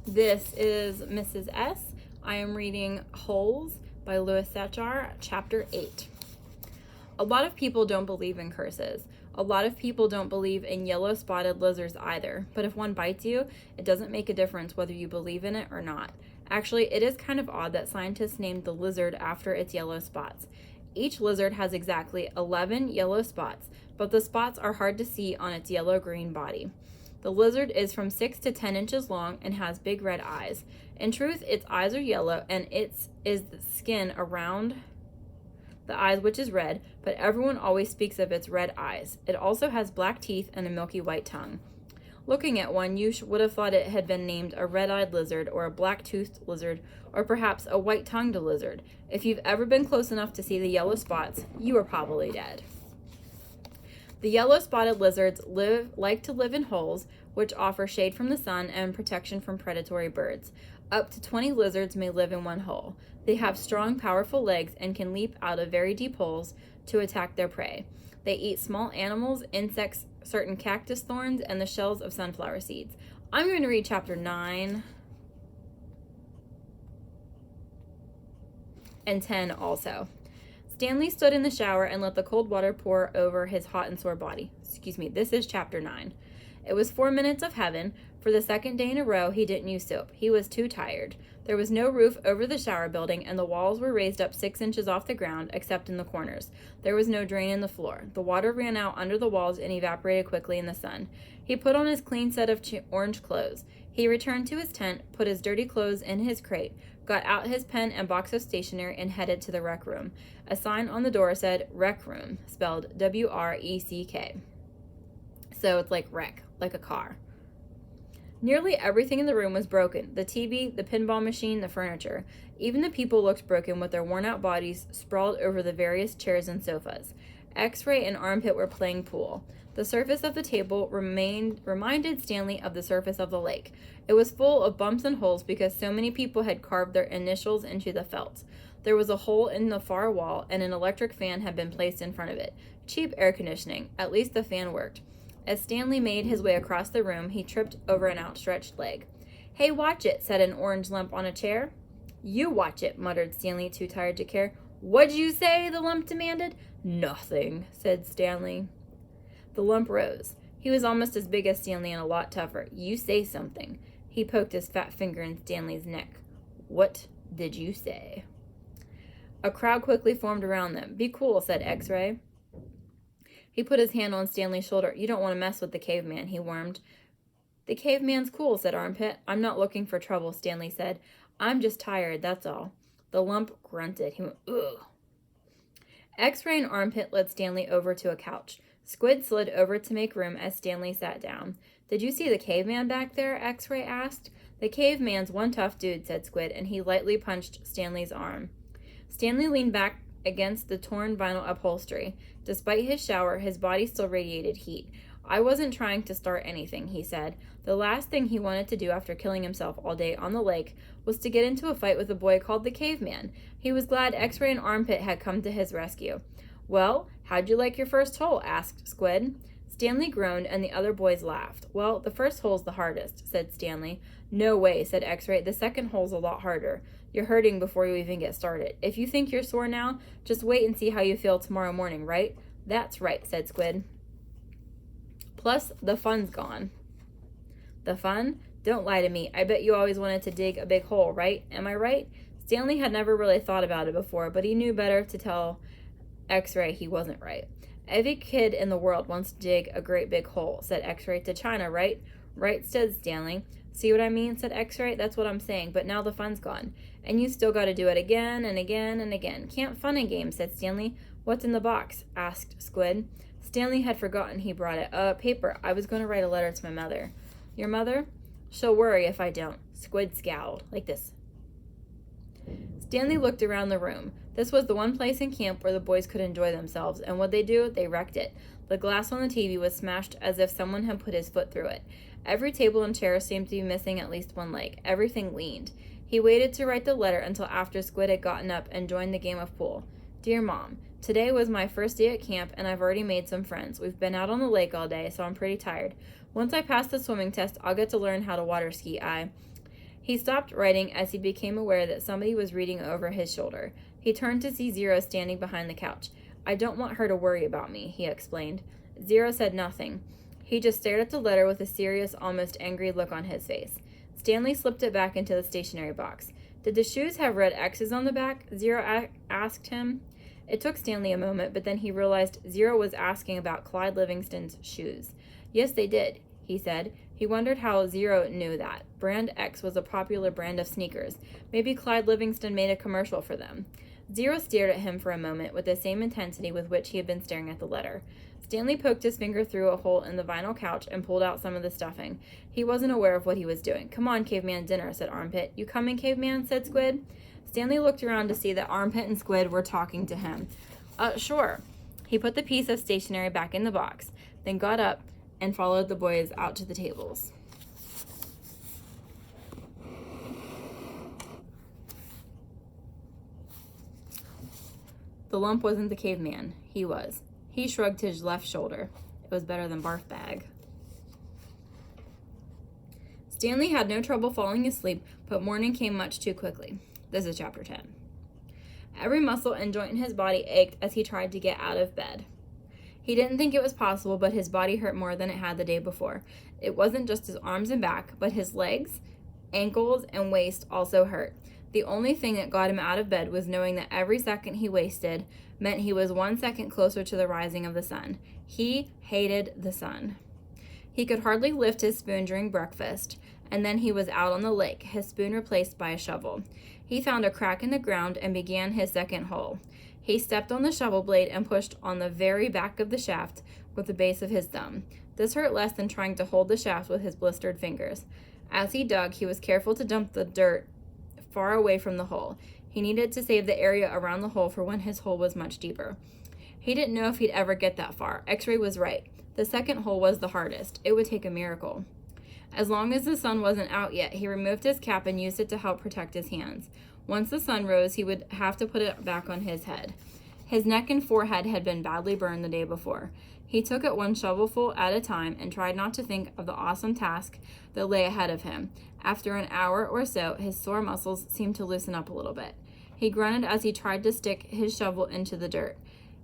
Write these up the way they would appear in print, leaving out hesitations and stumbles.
This is Mrs. S. I am reading Holes by Louis Sachar, Chapter 8. A lot of people don't believe in curses. A lot of people don't believe in yellow-spotted lizards either, but if one bites you, it doesn't make a difference whether you believe in it or not. Actually, it is kind of odd that scientists named the lizard after its yellow spots. Each lizard has exactly 11 yellow spots, but the spots are hard to see on its yellow-green body. The lizard is from 6 to 10 inches long and has big red eyes. In truth, its eyes are yellow and its is the skin around the eyes which is red, but everyone always speaks of its red eyes. It also has black teeth and a milky white tongue. Looking at one, you would have thought it had been named a red-eyed lizard or a black-toothed lizard or perhaps a white-tongued lizard. If you've ever been close enough to see the yellow spots, you are probably dead. The yellow-spotted lizards like to live in holes, which offer shade from the sun and protection from predatory birds. Up to 20 lizards may live in one hole. They have strong, powerful legs and can leap out of very deep holes to attack their prey. They eat small animals, insects, certain cactus thorns, and the shells of sunflower seeds. I'm going to read chapter 9 and 10 also. Stanley stood in the shower and let the cold water pour over his hot and sore body. This is chapter 9. It was 4 minutes of heaven. For the second day in a row, he didn't use soap. He was too tired. There was no roof over the shower building, and the walls were raised up 6 inches off the ground, except in the corners. There was no drain in the floor. The water ran out under the walls and evaporated quickly in the sun. He put on his clean set of orange clothes. He returned to his tent, put his dirty clothes in his crate, got out his pen and box of stationery, and headed to the rec room. A sign on the door said rec room, spelled W-R-E-C-K. So it's like wreck, like a car. Nearly everything in the room was broken. The TV, the pinball machine, the furniture. Even the people looked broken with their worn-out bodies sprawled over the various chairs and sofas. X-Ray and Armpit were playing pool. The surface of the table reminded Stanley of the surface of the lake. It was full of bumps and holes because so many people had carved their initials into the felt. There was a hole in the far wall, and an electric fan had been placed in front of it. Cheap air conditioning. At least the fan worked. As Stanley made his way across the room, he tripped over an outstretched leg. "Hey, watch it," said an orange lump on a chair. "You watch it," muttered Stanley, too tired to care. "What'd you say?" the lump demanded. "Nothing," said Stanley. The lump rose. He was almost as big as Stanley and a lot tougher. "You say something." He poked his fat finger in Stanley's neck. "What did you say?" A crowd quickly formed around them. "Be cool," said X-Ray. He put his hand on Stanley's shoulder. "You don't want to mess with the caveman," he wormed. "The caveman's cool," said Armpit. "I'm not looking for trouble," Stanley said. "I'm just tired, that's all." The lump grunted. He went, "Ugh." X-Ray and Armpit led Stanley over to a couch. Squid slid over to make room as Stanley sat down. "Did you see the caveman back there?" X-Ray asked. "The caveman's one tough dude," said Squid, and he lightly punched Stanley's arm. Stanley leaned back against the torn vinyl upholstery. Despite his shower, his body still radiated heat. "I wasn't trying to start anything," he said. The last thing he wanted to do after killing himself all day on the lake was to get into a fight with a boy called the Caveman. He was glad X-Ray and Armpit had come to his rescue. "Well, how'd you like your first hole?" asked Squid. Stanley groaned, and the other boys laughed. "Well, the first hole's the hardest," said Stanley. "No way," said X-Ray. "The second hole's a lot harder. You're hurting before you even get started. If you think you're sore now, just wait and see how you feel tomorrow morning, right?" "That's right," said Squid. "Plus, the fun's gone." "The fun? Don't lie to me. I bet you always wanted to dig a big hole, right? Am I right?" Stanley had never really thought about it before, but he knew better to tell X-Ray he wasn't right. "Every kid in the world wants to dig a great big hole," said X-Ray. "To China, right?" "Right," said Stanley. "See what I mean?" said X-Ray. "That's what I'm saying, but now the fun's gone. And you still gotta do it again and again and again. Can't fun and games," said Stanley. "What's in the box?" asked Squid. Stanley had forgotten he brought it. Paper. I was going to write a letter to my mother." "Your mother?" "She'll worry if I don't." Squid scowled. Like this. Stanley looked around the room. This was the one place in camp where the boys could enjoy themselves, and what'd they do? They wrecked it. The glass on the TV was smashed as if someone had put his foot through it. Every table and chair seemed to be missing at least one leg. Everything leaned. He waited to write the letter until after Squid had gotten up and joined the game of pool. "Dear Mom, today was my first day at camp, and I've already made some friends. We've been out on the lake all day, so I'm pretty tired. Once I pass the swimming test, I'll get to learn how to water ski. He stopped writing as he became aware that somebody was reading over his shoulder. He turned to see Zero standing behind the couch. "I don't want her to worry about me," he explained. Zero said nothing. He just stared at the letter with a serious, almost angry look on his face. Stanley slipped it back into the stationery box. "Did the shoes have red X's on the back?" Zero asked him. It took Stanley a moment, but then he realized Zero was asking about Clyde Livingston's shoes. "Yes, they did," he said. He wondered how Zero knew that. Brand X was a popular brand of sneakers. Maybe Clyde Livingston made a commercial for them. Zero stared at him for a moment with the same intensity with which he had been staring at the letter. Stanley poked his finger through a hole in the vinyl couch and pulled out some of the stuffing. He wasn't aware of what he was doing. "Come on, Caveman, dinner," said Armpit. "You coming, Caveman?" said Squid. Stanley looked around to see that Armpit and Squid were talking to him. Sure." He put the piece of stationery back in the box, then got up and followed the boys out to the tables. The lump wasn't the caveman. He was. He shrugged his left shoulder. It was better than barf bag. Stanley had no trouble falling asleep, but morning came much too quickly. This is chapter 10. Every muscle and joint in his body ached as he tried to get out of bed. He didn't think it was possible, but his body hurt more than it had the day before. It wasn't just his arms and back, but his legs, ankles, and waist also hurt. The only thing that got him out of bed was knowing that every second he wasted meant he was 1 second closer to the rising of the sun. He hated the sun. He could hardly lift his spoon during breakfast, and then he was out on the lake, his spoon replaced by a shovel. He found a crack in the ground and began his second hole. He stepped on the shovel blade and pushed on the very back of the shaft with the base of his thumb. This hurt less than trying to hold the shaft with his blistered fingers. As he dug, he was careful to dump the dirt far away from the hole. He needed to save the area around the hole for when his hole was much deeper. He didn't know if he'd ever get that far. X-Ray was right. The second hole was the hardest. It would take a miracle. As long as the sun wasn't out yet, he removed his cap and used it to help protect his hands. Once the sun rose, he would have to put it back on his head. His neck and forehead had been badly burned the day before. He took it one shovelful at a time and tried not to think of the awesome task that lay ahead of him. After an hour or so, his sore muscles seemed to loosen up a little bit. He grunted as he tried to stick his shovel into the dirt.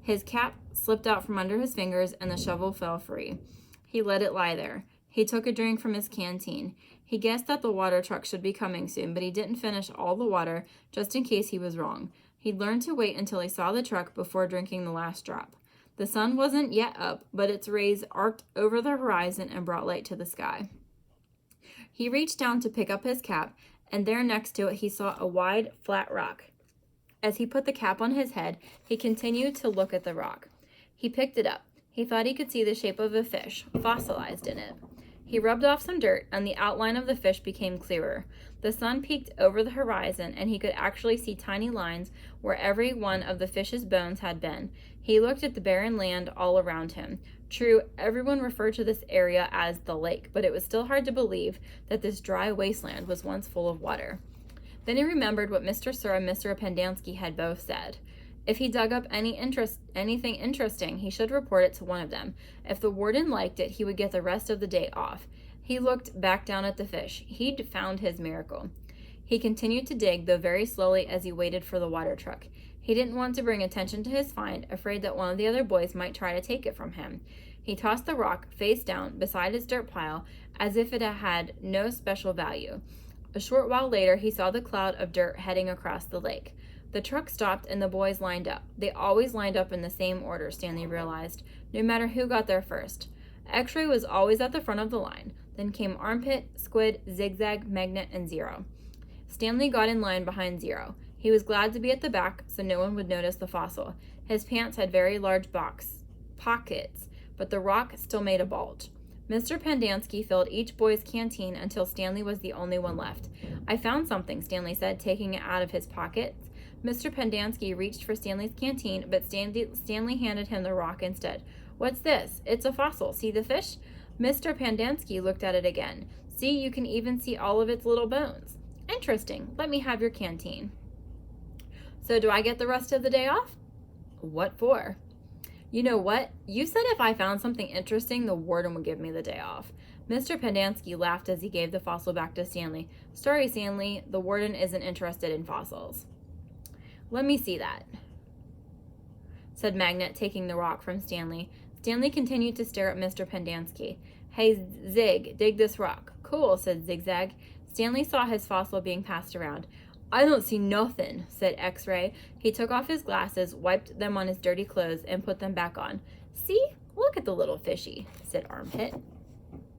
His cap slipped out from under his fingers and the shovel fell free. He let it lie there. He took a drink from his canteen. He guessed that the water truck should be coming soon, but he didn't finish all the water just in case he was wrong. He'd learned to wait until he saw the truck before drinking the last drop. The sun wasn't yet up, but its rays arced over the horizon and brought light to the sky. He reached down to pick up his cap, and there next to it he saw a wide, flat rock. As he put the cap on his head, he continued to look at the rock. He picked it up. He thought he could see the shape of a fish, fossilized in it. He rubbed off some dirt, and the outline of the fish became clearer. The sun peeked over the horizon, and he could actually see tiny lines where every one of the fish's bones had been. He looked at the barren land all around him. True, everyone referred to this area as the lake, but it was still hard to believe that this dry wasteland was once full of water. Then he remembered what Mr. Sir and Mr. Pendanski had both said. If he dug up anything interesting, he should report it to one of them. If the warden liked it, he would get the rest of the day off. He looked back down at the fish. He'd found his miracle. He continued to dig, though very slowly, as he waited for the water truck. He didn't want to bring attention to his find, afraid that one of the other boys might try to take it from him. He tossed the rock, face down, beside his dirt pile, as if it had no special value. A short while later, he saw the cloud of dirt heading across the lake. The truck stopped and the boys lined up. They always lined up in the same order, Stanley realized, no matter who got there first. X-Ray was always at the front of the line. Then came Armpit, Squid, Zigzag, Magnet, and Zero. Stanley got in line behind Zero. He was glad to be at the back so no one would notice the fossil. His pants had very large pockets, but the rock still made a bulge. Mr. Pendanski filled each boy's canteen until Stanley was the only one left. "I found something," Stanley said, taking it out of his pockets. Mr. Pendanski reached for Stanley's canteen, but Stanley handed him the rock instead. "What's this?" "It's a fossil. See the fish?" Mr. Pendanski looked at it again. "See, you can even see all of its little bones." "Interesting. Let me have your canteen." "So do I get the rest of the day off?" "What for?" "You know what? You said if I found something interesting, the warden would give me the day off. Mr. Pendanski laughed as he gave the fossil back to Stanley. Sorry, Stanley, the warden isn't interested in fossils. Let me see that, said Magnet, taking the rock from Stanley. Stanley continued to stare at Mr. Pendanski. Hey, Zig, dig this rock. Cool, said Zigzag. Stanley saw his fossil being passed around. I don't see nothing, said X-Ray. He took off his glasses, wiped them on his dirty clothes, and put them back on. See? Look at the little fishy, said Armpit.